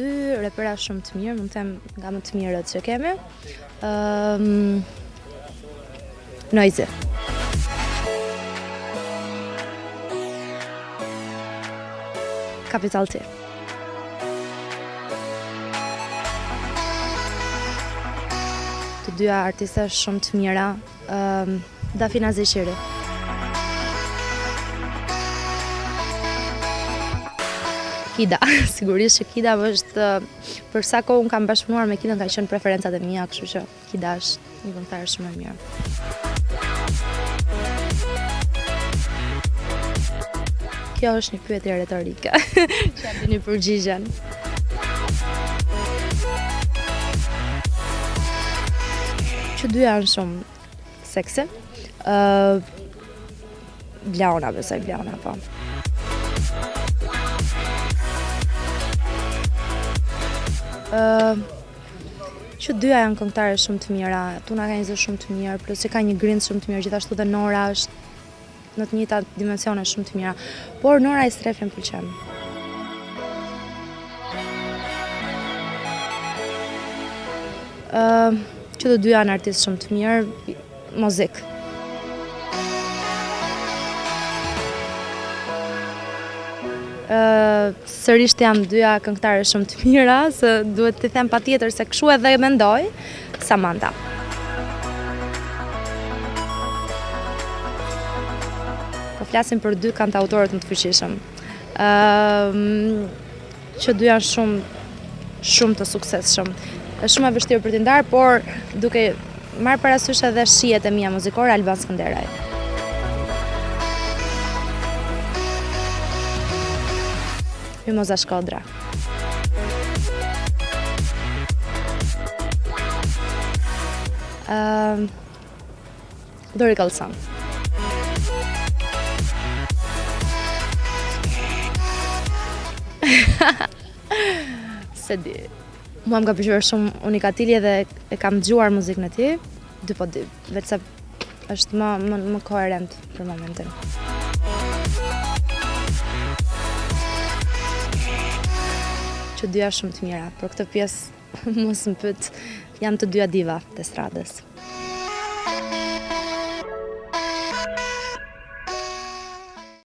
dy repera shumë të mirë, mund të them nga më të mirët që kemi. Noisy. Capital T. Të dyja artiste shumë të mira, Dafina Zeqiri. Kida, sigurisht që Kida është, për sa kohë unë kam bashkëpunuar me Kidën, ka qenë preferencat e mia, kështu që Kida është një këngëtare shumë e mirë. Kjo është një pyetje retorike, që ja dini përgjigjen. Që dyja janë shumë seksi. Blauna, besoj Blauna, po. Që dyja janë këngëtare shumë të mira, Tuna ka një zë shumë të mirë, plus që ka një grind shumë të mirë, gjithashtu dhe Nora është në të njëjta dimensione shumë të mira, por Nora i Strefi më pëlqen. Që të dyja janë artistë shumë të mirë, muzikë. Sërish jam dyja këngëtare shumë të mira, se duhet të them patjetër se kështu edhe mendoj, Samantha. Po flasim për dy kantautorët më të fuqishëm. Që dy janë shumë të suksesshëm. Është shumë e vështirë për t'i ndarë, por duke marrë parasysh edhe shijet e mia muzikore, Alban Skënderaj. Mimoza Shkodra. Dori Kallsan. Se di. Mua më ka pëlqyer shumë Unikatili dhe e kam dëgjuar muzikën e tij, 2 vetëm është më koherent për momentin. Që dyja shumë të mira, për këtë pjesë mos më pyet, janë të dyja diva të estradës.